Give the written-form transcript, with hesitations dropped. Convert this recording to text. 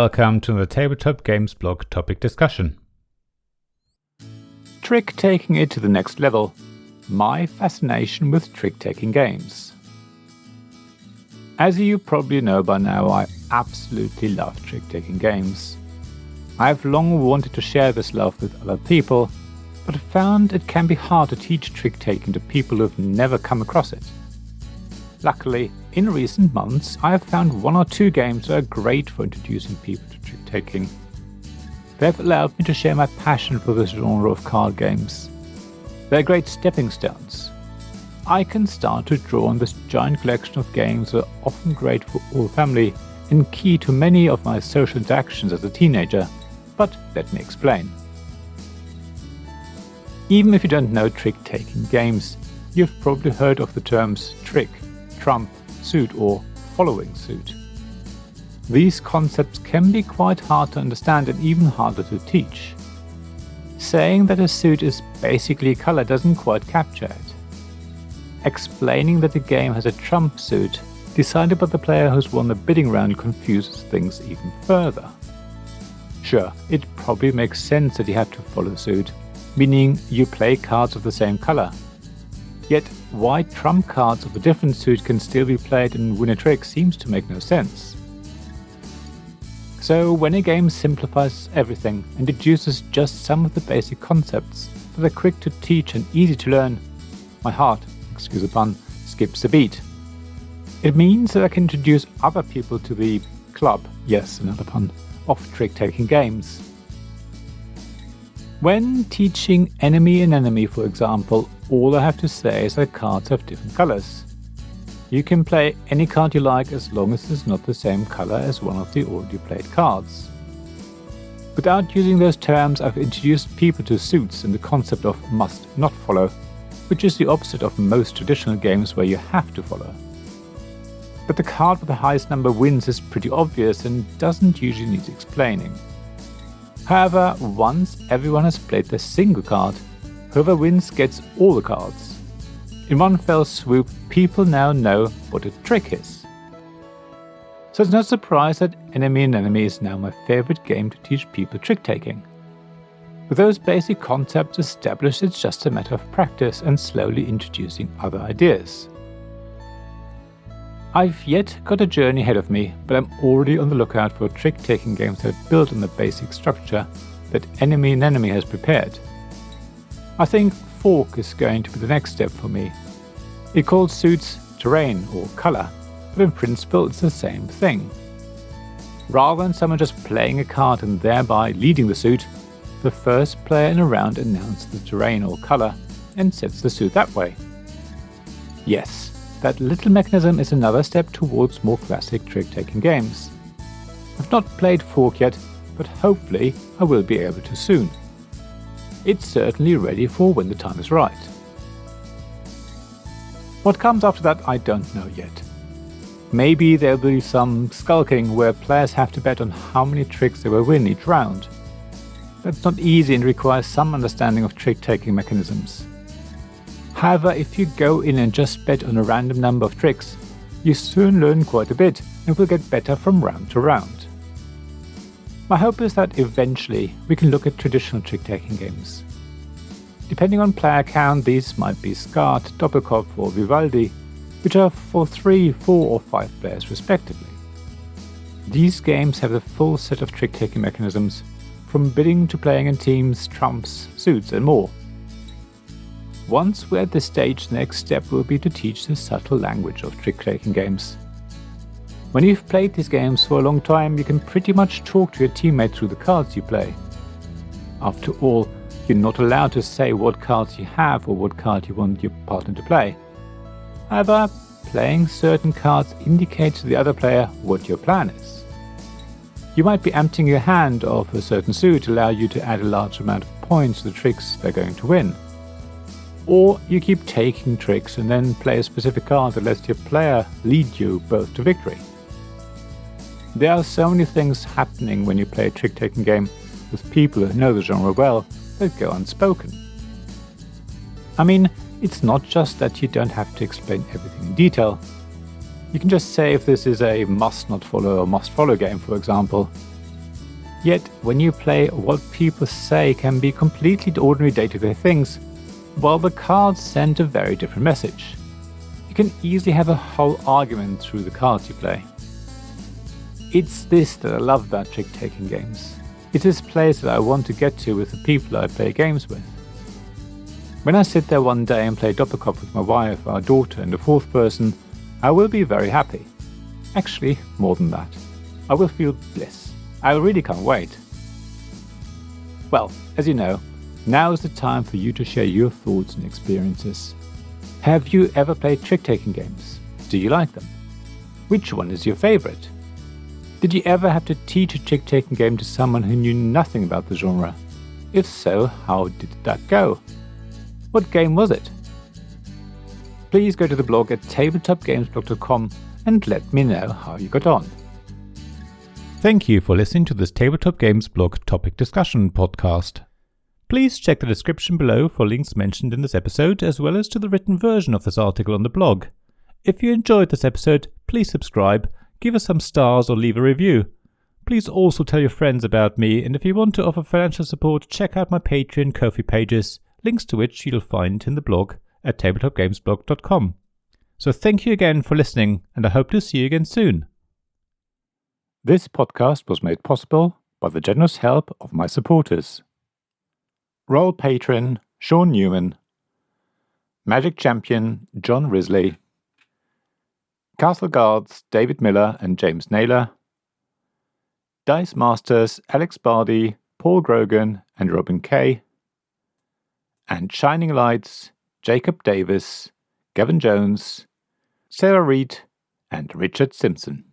welcome to the Tabletop Games blog topic discussion. Trick-taking it to the next level. My fascination with trick-taking games. As you probably know by now, I absolutely love trick-taking games. I have long wanted to share this love with other people, but found it can be hard to teach trick-taking to people who have never come across it. Luckily, in recent months, I have found one or two games that are great for introducing people to trick-taking. They have allowed me to share my passion for this genre of card games. They're great stepping stones. I can start to draw on this giant collection of games that are often great for all family and key to many of my social interactions as a teenager, but let me explain. Even if you don't know trick-taking games, you've probably heard of the terms trick, trump, suit, or following suit. These concepts can be quite hard to understand and even harder to teach. Saying that a suit is basically color doesn't quite capture it. Explaining that a game has a trump suit decided by the player who's won the bidding round confuses things even further. Sure, it probably makes sense that you have to follow suit, meaning you play cards of the same color. Yet, why trump cards of a different suit can still be played and win a trick seems to make no sense. So, when a game simplifies everything and introduces just some of the basic concepts that are quick to teach and easy to learn, my heart, excuse the pun, skips a beat. It means that I can introduce other people to the club, yes, another pun, of trick-taking games. When teaching Enemy and Enemy, for example, all I have to say is that cards have different colors. You can play any card you like as long as it's not the same color as one of the already played cards. Without using those terms, I've introduced people to suits and the concept of must not follow, which is the opposite of most traditional games where you have to follow. But the card with the highest number wins is pretty obvious and doesn't usually need explaining. However, once everyone has played their single card, whoever wins gets all the cards. In one fell swoop, people now know what a trick is. So it's no surprise that Enemy and Enemy is now my favorite game to teach people trick-taking. With those basic concepts established, it's just a matter of practice and slowly introducing other ideas. I've yet got a journey ahead of me, but I'm already on the lookout for trick-taking games that are built on the basic structure that Enemy and Enemy has prepared. I think Fork is going to be the next step for me. It calls suits terrain or color, but in principle it's the same thing. Rather than someone just playing a card and thereby leading the suit, the first player in a round announces the terrain or color and sets the suit that way. Yes, that little mechanism is another step towards more classic trick-taking games. I've not played Fork yet, but hopefully I will be able to soon. It's certainly ready for when the time is right. What comes after that I don't know yet. Maybe there'll be some skulking where players have to bet on how many tricks they will win each round. That's not easy and requires some understanding of trick-taking mechanisms. However, if you go in and just bet on a random number of tricks, you soon learn quite a bit and will get better from round to round. My hope is that eventually we can look at traditional trick-taking games. Depending on player count, these might be Skat, Doppelkopf or Vivaldi, which are for 3, 4 or 5 players respectively. These games have a full set of trick-taking mechanisms, from bidding to playing in teams, trumps, suits and more. Once we're at this stage, the next step will be to teach the subtle language of trick-taking games. When you've played these games for a long time, you can pretty much talk to your teammate through the cards you play. After all, you're not allowed to say what cards you have or what card you want your partner to play. However, playing certain cards indicates to the other player what your plan is. You might be emptying your hand of a certain suit to allow you to add a large amount of points to the tricks they're going to win. Or you keep taking tricks and then play a specific card that lets your player lead you both to victory. There are so many things happening when you play a trick-taking game with people who know the genre well that go unspoken. I mean, it's not just that you don't have to explain everything in detail. You can just say if this is a must-not-follow or must-follow game, for example, Yet, when you play, what people say can be completely ordinary day-to-day things, while the cards send a very different message. You can easily have a whole argument through the cards you play. It's this that I love about trick-taking games. It's this place that I want to get to with the people I play games with. When I sit there one day and play Tabletop with my wife, our daughter, and the fourth person, I will be very happy. Actually, more than that. I will feel bliss. I really can't wait. Well, as you know, now is the time for you to share your thoughts and experiences. Have you ever played trick-taking games? Do you like them? Which one is your favorite? Did you ever have to teach a trick-taking game to someone who knew nothing about the genre? If so, how did that go? What game was it? Please go to the blog at tabletopgamesblog.com and let me know how you got on. Thank you for listening to this Tabletop Games blog topic discussion podcast. Please check the description below for links mentioned in this episode, as well as to the written version of this article on the blog. If you enjoyed this episode, please subscribe, give us some stars or leave a review. Please also tell your friends about me, and if you want to offer financial support, check out my Patreon and Ko-fi pages, links to which you'll find in the blog at tabletopgamesblog.com. So thank you again for listening, and I hope to see you again soon. This podcast was made possible by the generous help of my supporters. Royal Patron Sean Newman, Magic Champion John Risley, Castle Guards David Miller and James Naylor, Dice Masters Alex Bardi, Paul Grogan and Robin Kay, and Shining Lights Jacob Davis, Gavin Jones, Sarah Reed and Richard Simpson.